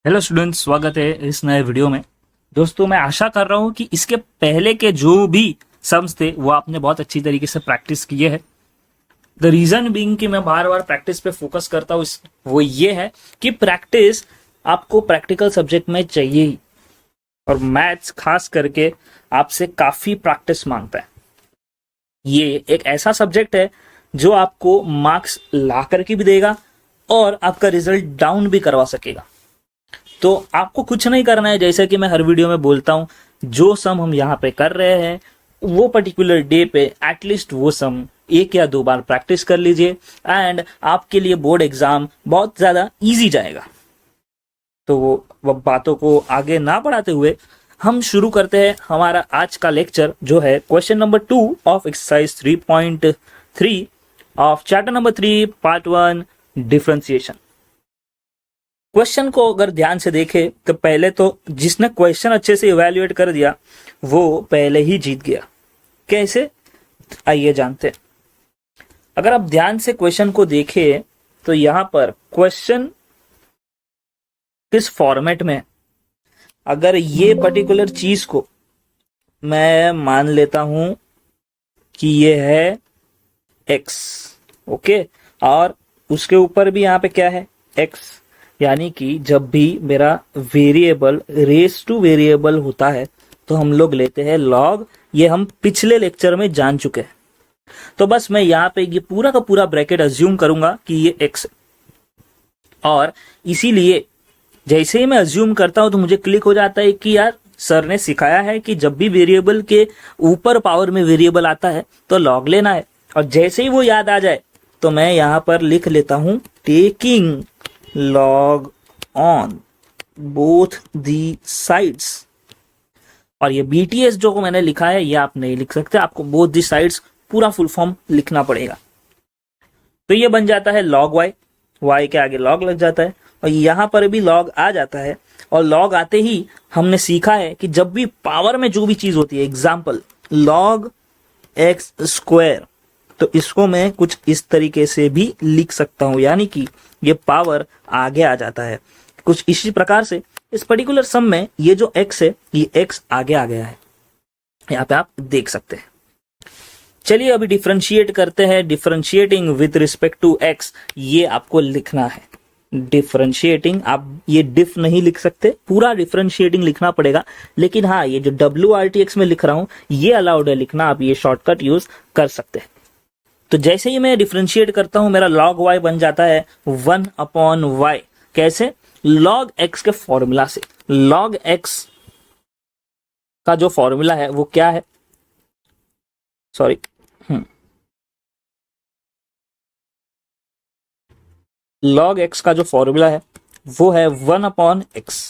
Hello students, स्वागत है इस नए वीडियो में। दोस्तों, मैं आशा कर रहा हूं कि इसके पहले के जो भी सम्स थे वो आपने बहुत अच्छी तरीके से प्रैक्टिस किए हैं। द रीजन बीइंग कि मैं बार बार प्रैक्टिस पे फोकस करता हूँ वो ये है कि प्रैक्टिस आपको प्रैक्टिकल सब्जेक्ट में चाहिए ही, और मैथ्स खास करके आपसे काफी प्रैक्टिस मांगता है। ये एक ऐसा सब्जेक्ट है जो आपको मार्क्स ला करके भी देगा और आपका रिजल्ट डाउन भी करवा सकेगा। तो आपको कुछ नहीं करना है, जैसे कि मैं हर वीडियो में बोलता हूं, जो सम हम यहाँ पे कर रहे हैं वो पर्टिकुलर डे पे एटलीस्ट वो सम एक या दो बार प्रैक्टिस कर लीजिए एंड आपके लिए बोर्ड एग्जाम बहुत ज्यादा इजी जाएगा। तो वो बातों को आगे ना बढ़ाते हुए हम शुरू करते हैं हमारा आज का लेक्चर, जो है question number 2 of exercise 3.3 of chapter number 3 part 1 differentiation. Question को अगर ध्यान से देखे तो पहले तो जिसने क्वेश्चन अच्छे से इवैल्यूएट कर दिया वो पहले ही जीत गया। कैसे, आइए जानते हैं। अगर आप ध्यान से क्वेश्चन को देखें तो यहां पर क्वेश्चन किस फॉर्मेट में है। अगर ये पर्टिकुलर चीज को मैं मान लेता हूं कि ये है x, ओके, और उसके ऊपर भी यहां पे क्या है x, यानी कि जब भी मेरा वेरिएबल रेस टू वेरिएबल होता है तो हम लोग लेते हैं लॉग। ये हम पिछले लेक्चर में जान चुके हैं। तो बस मैं यहाँ पे ये पूरा का पूरा ब्रैकेट अज्यूम करूंगा कि ये x है, और इसीलिए जैसे ही मैं अज्यूम करता हूं तो मुझे क्लिक हो जाता है कि यार सर ने सिखाया है कि जब भी वेरिएबल के ऊपर पावर में वेरिएबल आता है तो लॉग लेना है। और जैसे ही वो याद आ जाए तो मैं यहां पर लिख लेता हूं taking log on both the sides। और ये BTS जो मैंने लिखा है ये आप नहीं लिख सकते, आपको both the sides पूरा फुल फॉर्म लिखना पड़ेगा। तो ये बन जाता है log y, y के आगे log लग जाता है और यहां पर भी log आ जाता है। और log आते ही हमने सीखा है कि जब भी पावर में जो भी चीज होती है, एग्जाम्पल log x स्क्वायर, तो इसको मैं कुछ इस तरीके से भी लिख सकता हूं, यानी कि ये पावर आगे आ जाता है। कुछ इसी प्रकार से इस पर्टिकुलर सम में ये जो x है ये x आगे आ गया है, यहाँ पे आप देख सकते हैं। चलिए अभी डिफरेंशिएट करते हैं। Differentiating with respect to x, ये आपको लिखना है। डिफरेंशिएटिंग, आप ये डिफ नहीं लिख सकते, पूरा डिफरेंशिएटिंग लिखना पड़ेगा। लेकिन हाँ, ये जो WRTX में लिख रहा हूं ये अलाउड है लिखना, आप ये शॉर्टकट यूज कर सकते हैं। तो जैसे ही मैं डिफरेंशिएट करता हूं मेरा log y बन जाता है 1/y। कैसे, log x के फॉर्मूला से। log x का जो फॉर्मूला है वो क्या है, सॉरी, log x का जो फॉर्मूला है वो है 1/x।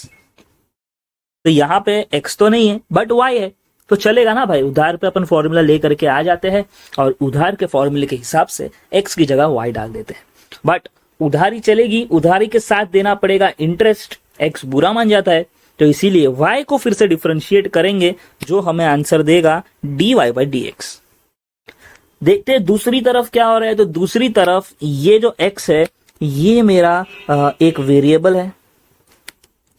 तो यहां पे x तो नहीं है बट y है, तो चलेगा ना भाई। उधार पे अपन फॉर्मूला लेकर के आ जाते हैं और उधार के फॉर्मूले के हिसाब से x की जगह y डाल देते हैं। बट उधारी चलेगी, उधारी के साथ देना पड़ेगा इंटरेस्ट, x बुरा मान जाता है, तो इसीलिए y को फिर से डिफरेंशिएट करेंगे जो हमें आंसर देगा dy/dx। देखते हैं दूसरी तरफ क्या हो रहा है। तो दूसरी तरफ ये जो x है ये मेरा एक वेरिएबल है,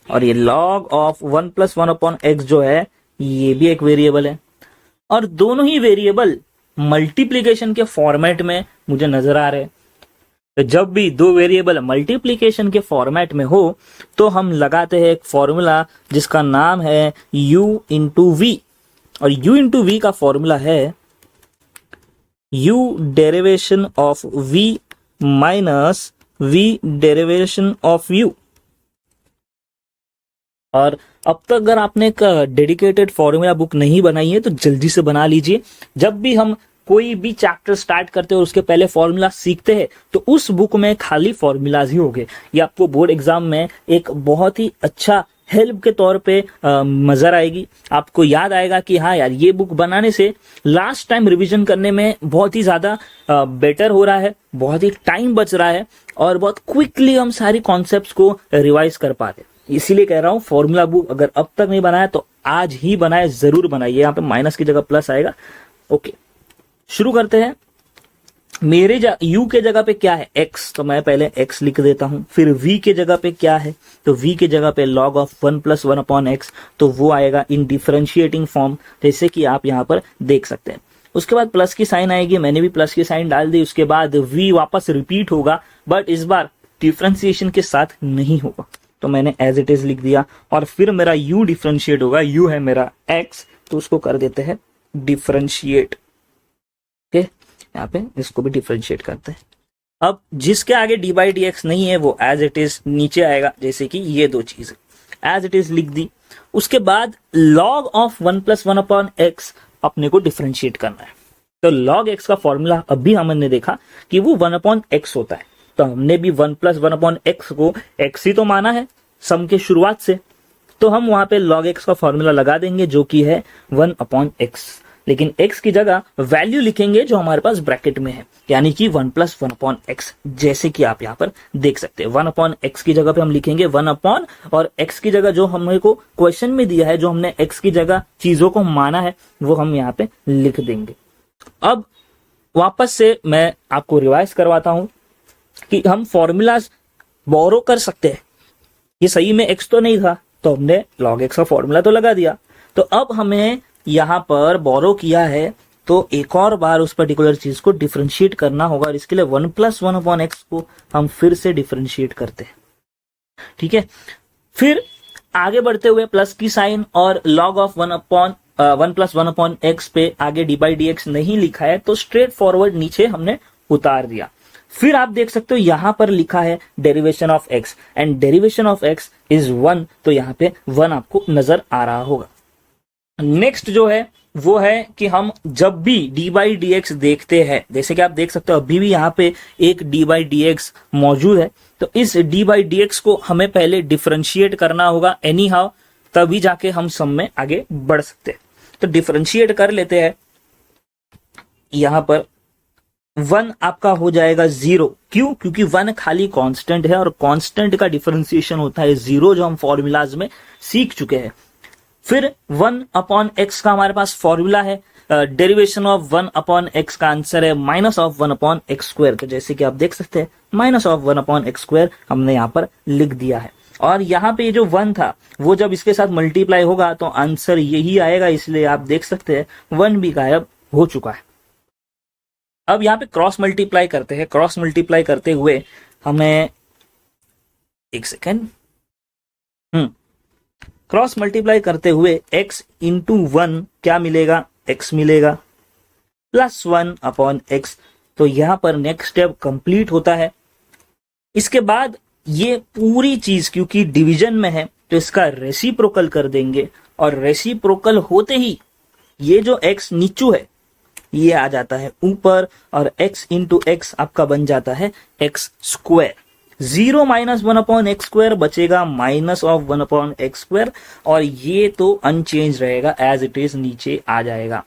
और ये log ऑफ 1 + 1/x जो है ये भी एक वेरिएबल है, और दोनों ही वेरिएबल मल्टीप्लिकेशन के फॉर्मेट में मुझे नजर आ रहे हैं। तो जब भी दो वेरिएबल मल्टीप्लिकेशन के फॉर्मेट में हो तो हम लगाते हैं एक फॉर्मूला जिसका नाम है u × v, और u × v का फॉर्मूला है u derivation of v minus v derivation of u। और अब तक अगर आपने एक डेडिकेटेड फॉर्मूला बुक नहीं बनाई है तो जल्दी से बना लीजिए। जब भी हम कोई भी चैप्टर स्टार्ट करते हैं और उसके पहले फॉर्मूला सीखते हैं तो उस बुक में खाली फॉर्मूलाज ही होंगे। ये आपको बोर्ड एग्जाम में एक बहुत ही अच्छा हेल्प के तौर पे नजर आएगी। आपको याद आएगा कि हाँ यार, ये बुक बनाने से लास्ट टाइम रिवीजन करने में बहुत ही ज्यादा बेटर हो रहा है, बहुत ही टाइम बच रहा है और बहुत क्विकली हम सारी कॉन्सेप्ट्स को रिवाइज कर पा रहे हैं। इसीलिए कह रहा हूं फॉर्मूला बुक अगर अब तक नहीं बनाया तो आज ही बनाए, जरूर बनाइए। यहाँ पे माइनस की जगह प्लस आएगा। ओके, शुरू करते हैं। मेरे u के जगह पे क्या है x, तो मैं पहले x लिख देता हूं। फिर v के जगह पे क्या है, तो v के जगह पे log ऑफ 1 + 1/x, तो वो आएगा इन डिफरेंशिएटिंग फॉर्म, जैसे कि आप यहाँ पर देख सकते हैं। उसके बाद प्लस की साइन आएगी, मैंने भी प्लस की साइन डाल दी। उसके बाद v वापस रिपीट होगा, बट इस बार डिफरेंशिएशन के साथ नहीं होगा, तो मैंने एज इट इज लिख दिया। और फिर मेरा u डिफरेंशिएट होगा, u है मेरा x, तो उसको कर देते हैं डिफरेंशिएट। ओके, यहाँ पे इसको भी डिफरेंशिएट करते हैं। अब जिसके आगे d/dx नहीं है वो एज इट इज नीचे आएगा, जैसे कि ये दो चीजें एज इट इज लिख दी। उसके बाद log ऑफ 1 + 1/x अपने को डिफरेंशिएट करना है। तो log x का फॉर्मूला अभी हमने देखा कि वो 1/x होता है, तो हमने भी 1 + 1/x को x ही तो माना है सम के शुरुआत से, तो हम वहां पे log x का फॉर्मूला लगा देंगे जो कि है 1/x, लेकिन x की जगह वैल्यू लिखेंगे जो हमारे पास ब्रैकेट में है, यानी कि 1 + 1/x, जैसे कि आप यहाँ पर देख सकते हैं। 1/x की जगह पे हम लिखेंगे 1 और x की जगह जो हमने को क्वेश्चन में दिया है, जो हमने x की जगह चीजों को माना है, वो हम यहाँ पे लिख देंगे। अब वापस से मैं आपको रिवाइज करवाता हूं कि हम फॉर्मूलाज बोरो कर सकते हैं। ये सही में x तो नहीं था, तो हमने log x का फॉर्मूला तो लगा दिया। तो अब हमें यहां पर बोरो किया है, तो एक और बार उस पर्टिकुलर चीज को डिफरेंशिएट करना होगा, और इसके लिए 1 + 1/x को हम फिर से डिफरेंशिएट करते हैं। ठीक है, फिर आगे बढ़ते हुए प्लस की साइन और log ऑफ 1 + 1/x पे आगे d/dx नहीं लिखा है, तो स्ट्रेट फॉरवर्ड नीचे हमने उतार दिया। फिर आप देख सकते हो यहां पर लिखा है derivation of x, and derivation of x is 1, तो यहां पे 1 आपको नजर आ रहा होगा। नेक्स्ट जो है वो है कि हम जब भी d/dx देखते हैं, जैसे कि आप देख सकते हो अभी भी यहाँ पे एक d/dx मौजूद है, तो इस d/dx को हमें पहले डिफरेंशिएट करना होगा एनी हाउ, तभी जाके हम सम में आगे बढ़ सकते हैं। तो डिफरेंशिएट कर लेते हैं। यहां पर 1 आपका हो जाएगा 0, क्यों? क्योंकि 1 खाली कांस्टेंट है, और कांस्टेंट का डिफरेंशिएशन होता है 0, जो हम फॉर्मूलाज में सीख चुके हैं। फिर 1/x का हमारे पास फॉर्मूला है, डेरिवेशन ऑफ 1/x का आंसर है -1/x², तो जैसे कि आप देख सकते हैं -1/x² हमने यहाँ पर लिख दिया है। और यहाँ पे जो 1 था वो जब इसके साथ मल्टीप्लाई होगा तो आंसर यही आएगा, इसलिए आप देख सकते हैं 1 भी गायब हो चुका है। अब यहाँ पे क्रॉस मल्टीप्लाई करते हैं। क्रॉस मल्टीप्लाई करते हुए हमें एक सेकेंड, क्रॉस मल्टीप्लाई करते हुए x × 1 क्या मिलेगा? x मिलेगा +1/x, तो यहां पर नेक्स्ट स्टेप कंप्लीट होता है। इसके बाद ये पूरी चीज क्योंकि डिवीजन में है तो इसका रेसिप्रोकल कर देंगे, और रेसिप्रोकल होते ही ये जो x नीचू है ये आ जाता है ऊपर, और x × x आपका बन जाता है x²। 0 - 1/x² बचेगा -1/x², और ये तो अनचेंज रहेगा, एज इट इज नीचे आ जाएगा।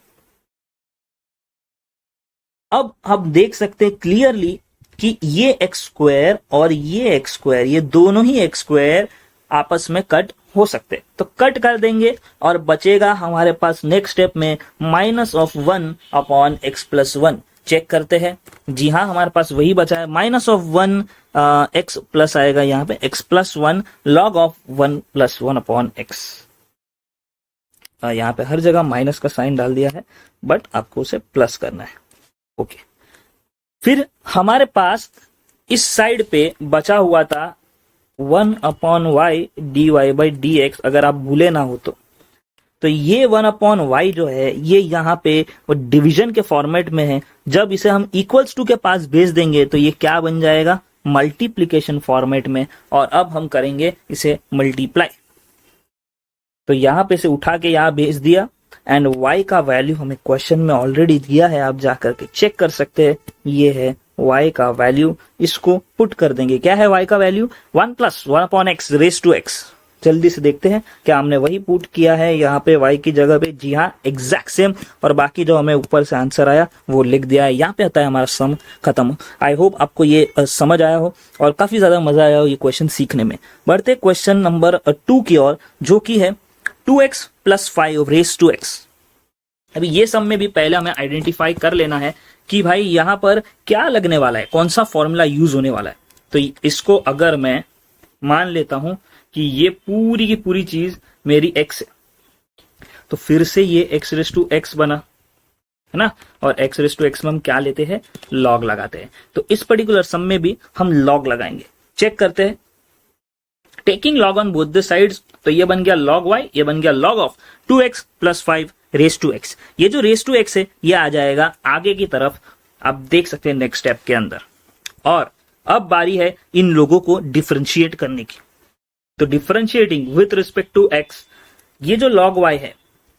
अब हम देख सकते हैं क्लियरली कि ये x² और ये x², ये दोनों ही x² आपस में कट हो सकते, तो कट कर देंगे और बचेगा हमारे पास नेक्स्ट स्टेप में -1/x+1। चेक करते हैं, जी हाँ हमारे पास वही बचा है, -1x प्लस आएगा यहाँ पे x+1 log ऑफ 1 + 1/x। यहाँ पे हर जगह माइनस का साइन डाल दिया है, बट आपको उसे प्लस करना है। ओके, फिर हमारे पास इस साइड पे बचा हुआ था 1/y dy/dx, अगर आप भूले ना हो तो ये 1/y जो है ये यहाँ पे वो डिवीजन के फॉर्मेट में है। जब इसे हम इक्वल्स टू के पास भेज देंगे तो ये क्या बन जाएगा? मल्टीप्लीकेशन फॉर्मेट में, और अब हम करेंगे इसे मल्टीप्लाई। तो यहाँ पे से उठा के यहाँ भेज दिया, एंड y का वैल्यू हमें क्वेश्चन में ऑलरेडी दिया है, आप जाकर के चेक कर सकते हैं, ये है y का वैल्यू। इसको पुट कर देंगे, क्या है y का वैल्यू? 1 + 1/x⁻⁻x। जल्दी से देखते हैं क्या हमने वही पुट किया है यहाँ पे y की जगह पे। जी हाँ, एग्जैक्ट सेम, और बाकी जो हमें ऊपर से आंसर आया वो लिख दिया है। यहाँ पे आता है हमारा सम खत्म। आई होप आपको ये समझ आया हो और काफी ज्यादा मजा आया हो ये क्वेश्चन सीखने में। बढ़ते क्वेश्चन नंबर 2 की ओर, जो की है 2x + 5 raised to x। अभी ये सम में भी पहले हमें आइडेंटिफाई कर लेना है कि भाई यहाँ पर क्या लगने वाला है, कौन सा फॉर्मूला यूज होने वाला है। तो इसको अगर मैं मान लेता हूं कि ये पूरी की पूरी चीज मेरी x है, तो फिर से ये x रेस टू x बना, है ना, और x रेस टू x में हम क्या लेते हैं, log लगाते हैं। तो इस पर्टिकुलर सम में भी हम log लगाएंगे। चेक करते हैं, taking log on both the sides, तो ये बन गया log y, ये बन गया log of 2x plus 5 raise to x। ये जो रेस टू x है ये आ जाएगा आगे की तरफ, आप देख सकते हैं नेक्स्ट स्टेप के अंदर। और अब बारी है इन लोगों को डिफरेंशिएट करने की। तो differentiating with respect to x, ये जो log y है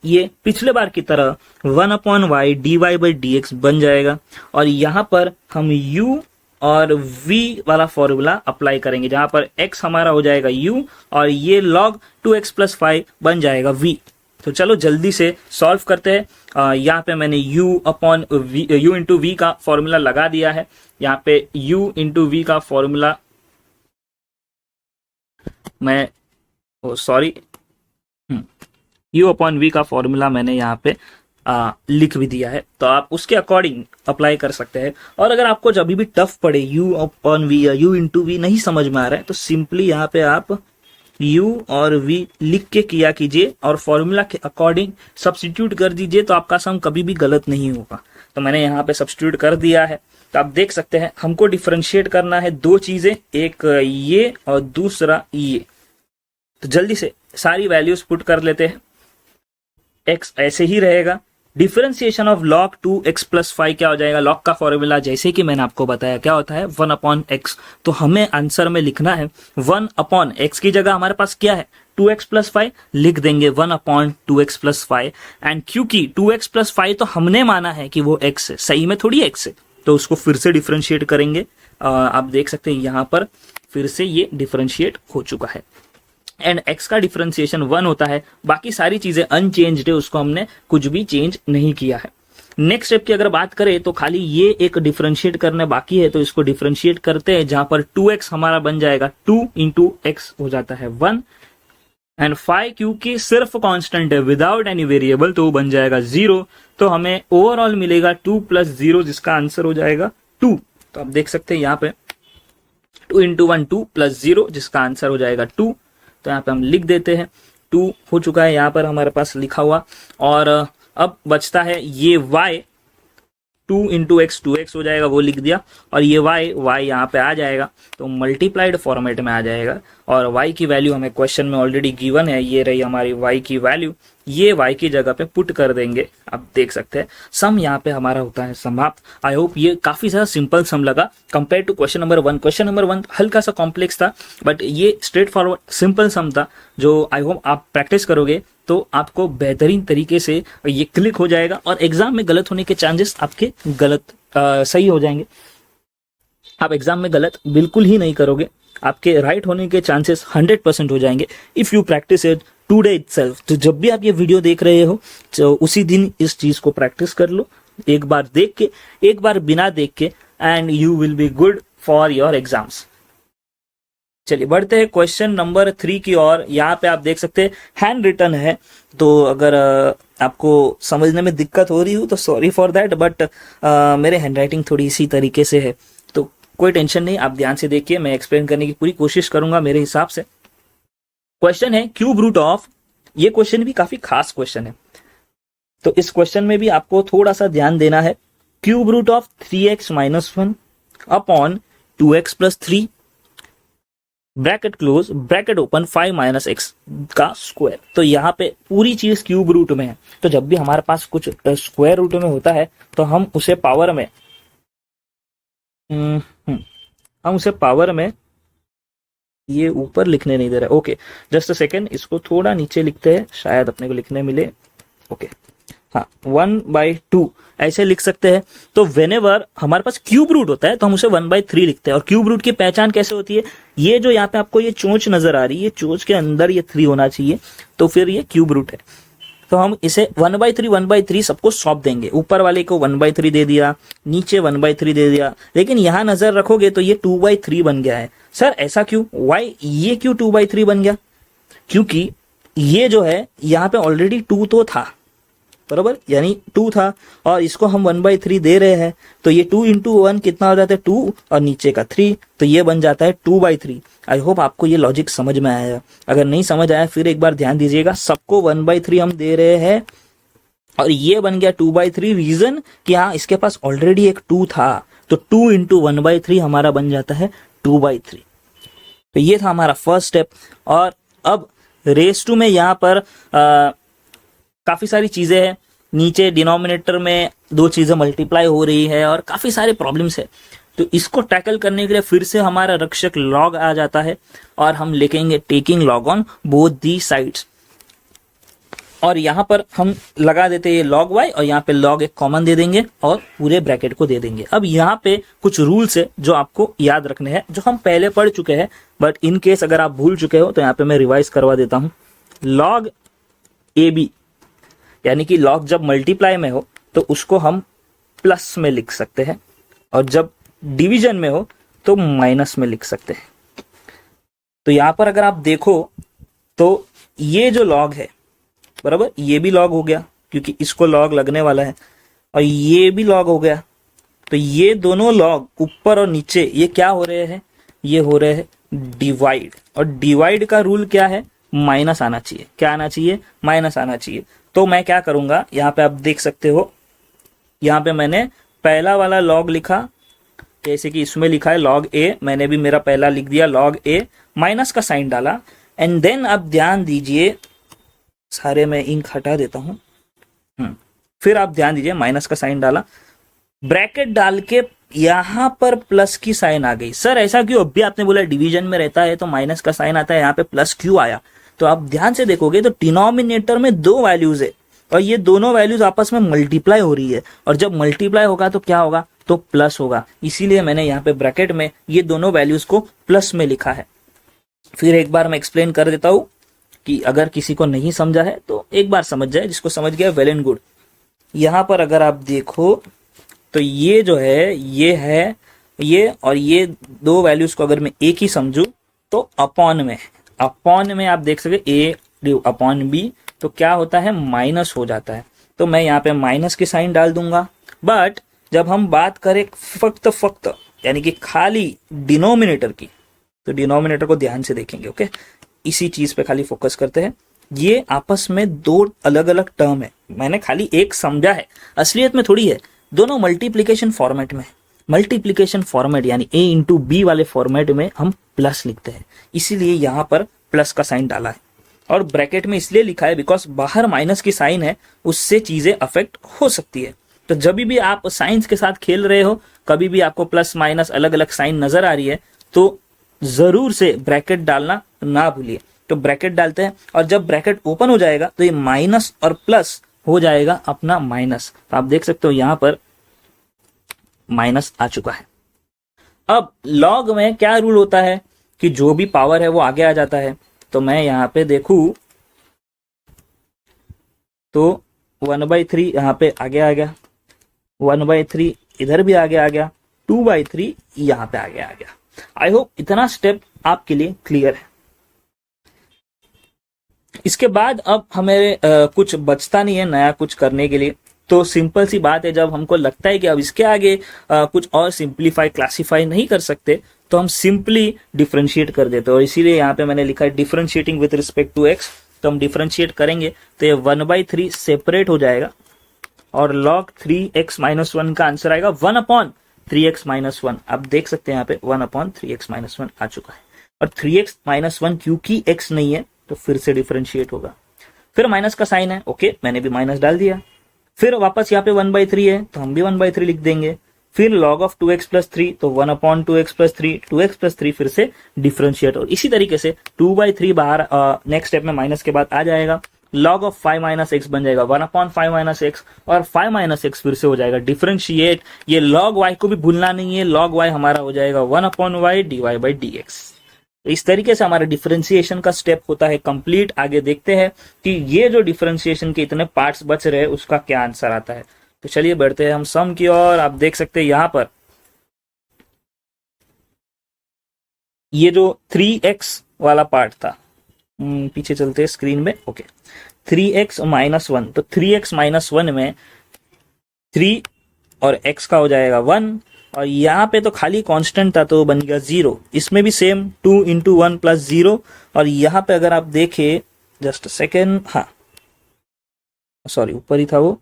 ये पिछले बार की तरह 1/y dy/dx बन जाएगा, और यहां पर हम u और v वाला फॉर्मूला अप्लाई करेंगे, जहां पर x हमारा हो जाएगा u और ये log 2x प्लस 5 बन जाएगा v। तो चलो जल्दी से सॉल्व करते हैं। यहाँ पे मैंने u इंटू v का फॉर्मूला लगा दिया है। यहाँ पे u इंटू v का फॉर्मूला मैं u अपॉन v का फॉर्मूला मैंने यहाँ पे लिख भी दिया है, तो आप उसके अकॉर्डिंग अप्लाई कर सकते हैं। और अगर आपको जब भी टफ पड़े u अपॉन v या u इंटू v नहीं समझ में आ रहा है, तो सिंपली यहाँ पे आप u और v लिख के किया कीजिए और फॉर्मूला के अकॉर्डिंग सब्स्टिट्यूट कर दीजिए, तो आपका सम कभी भी गलत नहीं होगा। तो मैंने यहाँ पे सब्स्टिट्यूट कर दिया है। तो आप देख सकते हैं हमको डिफरेंशिएट करना है दो चीजें, एक ये और दूसरा ये। तो जल्दी से सारी वैल्यूज पुट कर लेते हैं। x ऐसे ही रहेगा, differentiation of log 2x plus 5 क्या हो जाएगा, log का फॉर्मूला जैसे कि मैंने आपको बताया क्या होता है 1/x। तो हमें आंसर में लिखना है 1/x की जगह हमारे पास क्या है 2x प्लस 5, लिख देंगे 1/2x प्लस 5। एंड क्योंकि 2x प्लस 5 तो हमने माना है कि वो x है, सही में थोड़ी x है, तो उसको फिर से डिफरेंशिएट करेंगे। आप देख सकते हैं यहाँ पर फिर से ये डिफरेंशिएट हो चुका है। एंड x का डिफरेंशिएशन 1 होता है, बाकी सारी चीजें अनचेंज्ड है, उसको हमने कुछ भी चेंज नहीं किया है। नेक्स्ट स्टेप की अगर बात करें तो खाली ये एक डिफरेंशिएट करने बाकी है, तो इसको डिफरेंशिएट करते हैं, जहां पर 2x हमारा बन जाएगा 2 इंटू x हो जाता है 1, एंड 5 क्योंकि सिर्फ कांस्टेंट है विदाउट एनी वेरिएबल तो वो बन जाएगा 0। तो हमें ओवरऑल मिलेगा 2 प्लस 0 जिसका आंसर हो जाएगा 2। तो आप देख सकते हैं यहाँ पे 2 इंटू 1 2 प्लस 0 जिसका आंसर हो जाएगा 2। तो यहाँ पे हम लिख देते हैं 2 हो चुका है यहाँ पर हमारे पास लिखा हुआ। और अब बचता है ये y, 2 इंटू एक्स 2x हो जाएगा, वो लिख दिया, और ये y यहाँ पे आ जाएगा, तो मल्टीप्लाइड फॉर्मेट में आ जाएगा। और y की वैल्यू हमें क्वेश्चन में ऑलरेडी गिवन है, ये रही हमारी y की वैल्यू, ये y की जगह पे पुट कर देंगे। आप देख सकते हैं सम यहाँ पे हमारा होता है समाप्त। आई होप ये काफी ज्यादा सिंपल सम लगा compare to question number 1। Question number 1 हल्का सा कॉम्प्लेक्स था, बट ये स्ट्रेट फॉरवर्ड सिंपल सम था, जो आई होप आप प्रैक्टिस करोगे तो आपको बेहतरीन तरीके से ये क्लिक हो जाएगा, और एग्जाम में गलत होने के चांसेस आपके सही हो जाएंगे। आप एग्जाम में गलत बिल्कुल ही नहीं करोगे, आपके राइट होने के चांसेस 100% हो जाएंगे if you practice it today itself. तो जब भी आप ये वीडियो देख रहे हो तो उसी दिन इस चीज को प्रैक्टिस कर लो, एक बार देख के, एक बार बिना देख के, and you will be good for your exams. चलिए बढ़ते हैं क्वेश्चन नंबर 3 की ओर। यहाँ पे आप देख सकते हैं हैंड रिटन है, तो अगर आपको समझने में दिक्कत हो रही हो तो सॉरी फॉर दैट, बट मेरे हैंड राइटिंग थोड़ी इसी तरीके से है, तो कोई टेंशन नहीं, आप ध्यान से देखिए, मैं एक्सप्लेन करने की पूरी कोशिश करूंगा मेरे हिसाब से। क्वेश्चन है क्यूब रूट ऑफ, ये क्वेश्चन भी काफी खास क्वेश्चन है, तो इस क्वेश्चन में भी आपको थोड़ा सा ध्यान देना है। Cube root of 3x minus 1 upon 2x plus 3 bracket close bracket open 5 minus x का स्क्वायर। तो यहाँ पे पूरी चीज क्यूब रूट में है, तो जब भी हमारे पास कुछ स्क्वायर रूट में होता है तो हम उसे पावर में ये ऊपर लिखने नहीं दे रहा। ओके जस्ट अ सेकेंड, इसको थोड़ा नीचे लिखते हैं, शायद अपने को लिखने मिले। ओके हाँ 1/2 ऐसे लिख सकते हैं। तो वेनेवर हमारे पास क्यूब रूट होता है तो हम उसे 1/3 लिखते हैं। और क्यूब रूट की पहचान कैसे होती है, ये जो यहाँ पे आपको ये चोंच नजर आ रही है, चोंच के अंदर ये 3 होना चाहिए, तो फिर ये क्यूब रूट है। तो हम इसे 1/3 सबको सौंप देंगे, ऊपर वाले को 1/3 दे दिया, नीचे 1/3 दे दिया, लेकिन यहां नजर रखोगे तो ये 2/3 बन गया है। सर ऐसा क्यों, वाई ये क्यों 2/3 बन गया, क्योंकि ये जो है यहाँ पे ऑलरेडी 2 तो था, बराबर, यानी 2 था और इसको हम 1/3 दे रहे हैं, तो ये 2 इंटू 1 कितना हो जाता है 2 और नीचे का 3, तो ये बन जाता है 2/3। आई होप आपको ये लॉजिक समझ में आया। अगर नहीं समझ आया फिर एक बार ध्यान दीजिएगा, सबको 1/3 हम दे रहे हैं और ये बन गया 2/3। रीजन कि हाँ इसके पास ऑलरेडी एक 2 था, तो 2 इंटू 1/3 हमारा बन जाता है 2/3। तो ये था हमारा फर्स्ट स्टेप। और अब रेस टू में यहाँ पर काफी सारी चीजें हैं, नीचे डिनोमिनेटर में 2 चीजें मल्टीप्लाई हो रही है और काफी सारे प्रॉब्लम्स है। तो इसको टैकल करने के लिए फिर से हमारा रक्षक लॉग आ जाता है और हम लिखेंगे taking log on both the sides, और यहां पर हम लगा देते हैं लॉग वाई और यहाँ पे लॉग एक कॉमन दे देंगे और पूरे ब्रैकेट को दे देंगे। अब यहाँ पे कुछ रूल्स है जो आपको याद रखने हैं, जो हम पहले पढ़ चुके हैं, बट इन केस अगर आप भूल चुके हो तो यहाँ पे मैं रिवाइज करवा देता हूं। लॉग ए बी यानी कि लॉग जब मल्टीप्लाई में हो तो उसको हम प्लस में लिख सकते हैं, और जब डिवीजन में हो तो माइनस में लिख सकते हैं। तो यहां पर अगर आप देखो तो ये जो लॉग है, बराबर, ये भी लॉग हो गया क्योंकि इसको लॉग लगने वाला है, और ये भी लॉग हो गया। तो ये दोनों लॉग ऊपर और नीचे ये क्या हो रहे हैं, ये हो रहे हैं डिवाइड, और डिवाइड का रूल क्या है, माइनस आना चाहिए। क्या आना चाहिए, माइनस आना चाहिए। तो मैं क्या करूंगा, यहाँ पे आप देख सकते हो, यहाँ पे मैंने पहला वाला लॉग लिखा, जैसे कि इसमें लिखा है लॉग ए, मैंने भी मेरा पहला लिख दिया लॉग ए, माइनस का साइन डाला, एंड देन अब ध्यान दीजिए, सारे में इंक हटा देता हूं, फिर आप ध्यान दीजिए, माइनस का साइन डाला, ब्रैकेट डाल के यहां पर प्लस की साइन आ गई। सर ऐसा क्यों, अभी आपने बोला डिवीजन में रहता है तो माइनस का साइन आता है, यहाँ पे प्लस क्यों आया? तो आप ध्यान से देखोगे तो डिनोमिनेटर में 2 वैल्यूज है और ये दोनों वैल्यूज आपस में मल्टीप्लाई हो रही है, और जब मल्टीप्लाई होगा तो क्या होगा, तो प्लस होगा। इसीलिए मैंने यहाँ पे ब्रैकेट में ये दोनों वैल्यूज को प्लस में लिखा है। फिर एक बार मैं एक्सप्लेन कर देता हूं कि अगर किसी को नहीं समझा है तो एक बार समझ जाए, जिसको समझ गया वेल एंड गुड। यहां पर अगर आप देखो तो ये जो है ये और ये 2 वैल्यूज को अगर मैं एक ही समझू तो अपॉन में आप देख सके ए अपॉन बी, तो क्या होता है, माइनस हो जाता है। तो मैं यहाँ पे माइनस की साइन डाल दूंगा। बट जब हम बात करें फक्त यानी कि खाली डिनोमिनेटर की, तो डिनोमिनेटर को ध्यान से देखेंगे। ओके, इसी चीज पे खाली फोकस करते हैं। ये आपस में 2 अलग अलग टर्म है, मैंने खाली एक समझा है, असलियत में थोड़ी है। दोनों मल्टीप्लिकेशन फॉर्मेट में, मल्टीप्लिकेशन फॉर्मेट यानी ए इंटू बी वाले फॉर्मेट में हम प्लस लिखते हैं, इसीलिए यहां पर प्लस का साइन डाला है। और ब्रैकेट में इसलिए लिखा है बिकॉज बाहर माइनस की साइन है, उससे चीजें अफेक्ट हो सकती है। तो जब भी आप साइंस के साथ खेल रहे हो, कभी भी आपको प्लस माइनस अलग अलग साइन नजर आ रही है, तो जरूर से ब्रैकेट डालना ना भूलिए। तो ब्रैकेट डालते हैं, और जब ब्रैकेट ओपन हो जाएगा तो ये माइनस और प्लस हो जाएगा अपना माइनस। तो आप देख सकते हो यहां पर माइनस आ चुका है। अब लॉग में क्या रूल होता है कि जो भी पावर है वो आगे आ जाता है। तो मैं यहां पे देखूं तो 1/3 यहां पे आगे आ गया, 1/3 इधर भी आगे आ गया, 2/3 यहां पे आगे आ गया। आई होप इतना स्टेप आपके लिए क्लियर है। इसके बाद अब हमें कुछ बचता नहीं है नया कुछ करने के लिए। तो सिंपल सी बात है, जब हमको लगता है कि अब इसके आगे कुछ और सिंप्लीफाई क्लासीफाई नहीं कर सकते, तो हम सिंपली डिफरेंशिएट कर देते हैं। और इसीलिए यहाँ पे मैंने लिखा है differentiating with respect to x. तो हम डिफरेंशिएट करेंगे तो ये 1/3 सेपरेट हो जाएगा, और log 3x-1 का आंसर आएगा 1/3x-1। आप देख सकते हैं यहाँ पे 1/3x-1 आ चुका है। और 3x-1 क्योंकि x नहीं है तो फिर से डिफरेंशिएट होगा। फिर माइनस का साइन है, ओके, मैंने भी माइनस डाल दिया। फिर वापस यहाँ पे 1/3 है तो हम भी 1/3 लिख देंगे। फिर log of 2x+3 तो 1/2x+3, 2x+3 फिर से डिफरेंशिएट। और इसी तरीके से 2/3 बाहर नेक्स्ट स्टेप में माइनस के बाद आ जाएगा। log of 5 - x बन जाएगा 1/5 - x, और 5 - x फिर से हो जाएगा डिफरेंशिएट। ये log y को भी भूलना नहीं है, log y हमारा हो जाएगा 1/y dy/dx। इस तरीके से हमारा डिफरेंशिएशन का स्टेप होता है कंप्लीट। आगे देखते हैं कि ये जो डिफरेंशिएशन के इतने पार्ट्स बच रहे हैं उसका क्या आंसर आता है। तो चलिए बढ़ते हैं हम सम की ओर। आप देख सकते हैं यहां पर ये जो 3x वाला पार्ट था, पीछे चलते हैं स्क्रीन में। ओके, 3x माइनस वन, तो 3x माइनस वन में 3 और x का हो जाएगा 1, और यहाँ पे तो खाली कांस्टेंट था तो बन गया 0। इसमें भी सेम 2 इंटू 1 प्लस 0, और यहाँ पे अगर आप देखें, जस्ट सेकेंड, हाँ सॉरी ऊपर ही था वो,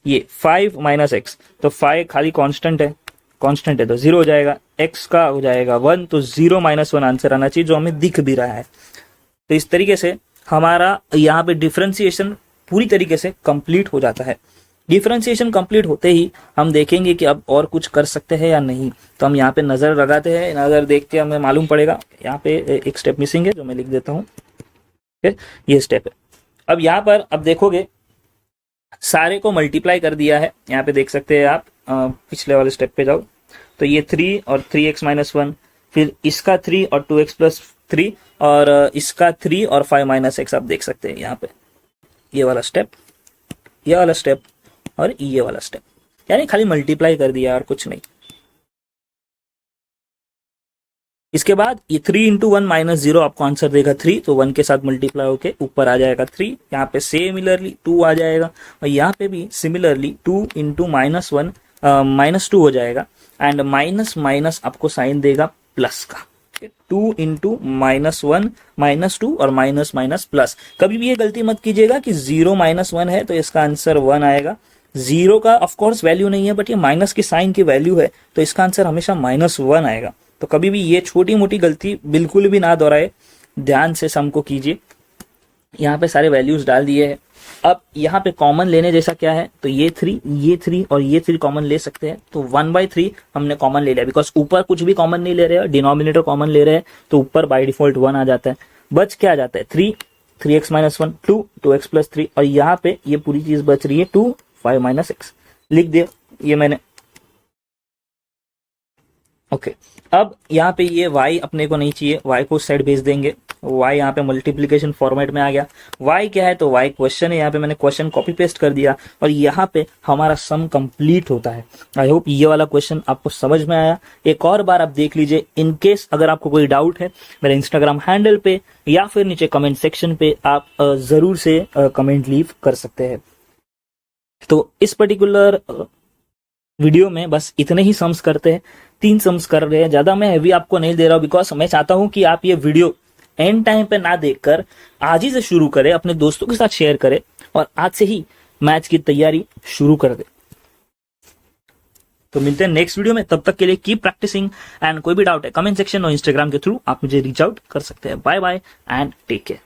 ये 5 माइनस एक्स, तो 5 खाली कांस्टेंट है, कांस्टेंट है तो 0 हो जाएगा, x का हो जाएगा 1, तो 0 माइनस 1 आंसर आना चाहिए, जो हमें दिख भी रहा है। तो इस तरीके से हमारा यहाँ पे डिफरेंशिएशन पूरी तरीके से कंप्लीट हो जाता है। डिफरेंशिएशन कंप्लीट होते ही हम देखेंगे कि अब और कुछ कर सकते हैं या नहीं, तो हम यहाँ पे नजर लगाते हैं, नजर देख के हमें मालूम पड़ेगा। यहाँ पे एक स्टेप मिसिंग है जो मैं लिख देता हूँ, ये स्टेप है। अब यहाँ पर अब देखोगे सारे को मल्टीप्लाई कर दिया है, यहाँ पे देख सकते हैं आप, पिछले वाले स्टेप पे जाओ तो ये 3 और 3x माइनस 1, फिर इसका 3 और 2x प्लस 3, और इसका 3 और 5 माइनस एक्स, आप देख सकते हैं यहाँ पे ये वाला स्टेप, ये वाला स्टेप और ये वाला स्टेप, यानी खाली मल्टीप्लाई कर दिया और कुछ नहीं। इसके बाद ये 3 इंटू 1 माइनस 0 आपको आंसर देगा 3, तो 1 के साथ मल्टीप्लाई होके ऊपर आ जाएगा 3, यहाँ पे सिमिलरली 2 आ जाएगा, और यहाँ पे भी सिमिलरली 2 इंटू माइनस 1 माइनस 2 हो जाएगा, एंड माइनस माइनस आपको साइन देगा प्लस का, 2 इंटू माइनस 1 माइनस 2 और माइनस माइनस प्लस। कभी भी ये गलती मत कीजिएगा कि 0 माइनस 1 है तो इसका आंसर 1 आएगा, 0 का ऑफकोर्स वैल्यू नहीं है, बट ये माइनस की साइन की वैल्यू है तो इसका आंसर हमेशा माइनस 1 आएगा। तो कभी भी ये छोटी मोटी गलती बिल्कुल भी ना दोहराए, ध्यान से सम को कीजिए। यहाँ पे सारे वैल्यूज डाल दिए हैं। अब यहाँ पे कॉमन लेने जैसा क्या है, तो ये 3 और ये 3 कॉमन ले सकते हैं, तो 1/3 हमने कॉमन ले लिया, बिकॉज ऊपर कुछ भी कॉमन नहीं ले रहे हैं, डिनोमिनेटर कॉमन ले रहे हैं, तो ऊपर बाय डिफॉल्ट 1 आ जाता है। बच क्या आ जाता है 3x माइनस 1, 2x प्लस 3, और यहाँ पे ये पूरी चीज बच रही है 2 5 माइनस एक्स, लिख दिया ये मैंने। ओके, अब यहाँ पे ये y अपने को नहीं चाहिए, y को उस साइड भेज देंगे, y यहाँ पे मल्टीप्लिकेशन फॉर्मेट में आ गया। y क्या है, तो y क्वेश्चन है, यहाँ पे मैंने क्वेश्चन कॉपी पेस्ट कर दिया, और यहाँ पे हमारा सम कंप्लीट होता है। आई होप ये वाला क्वेश्चन आपको समझ में आया। एक और बार आप देख लीजिए, इन केस अगर आपको कोई डाउट है, मेरे इंस्टाग्राम हैंडल पे या फिर नीचे कमेंट सेक्शन पे आप जरूर से कमेंट लीव कर सकते हैं। तो इस पर्टिकुलर वीडियो में बस इतने ही सम्स करते हैं, 3 सम्स कर रहे हैं, ज्यादा मैं हैवी आपको नहीं दे रहा हूं, बिकॉज मैं चाहता हूं कि आप ये वीडियो एंड टाइम पे ना देखकर आज ही से शुरू करें, अपने दोस्तों के साथ शेयर करें और आज से ही मैच की तैयारी शुरू कर दे। तो मिलते हैं नेक्स्ट वीडियो में, तब तक के लिए कीप प्रैक्टिसिंग, एंड कोई भी डाउट है कमेंट सेक्शन और इंस्टाग्राम के थ्रू आप मुझे रीच आउट कर सकते हैं। Bye bye and take care.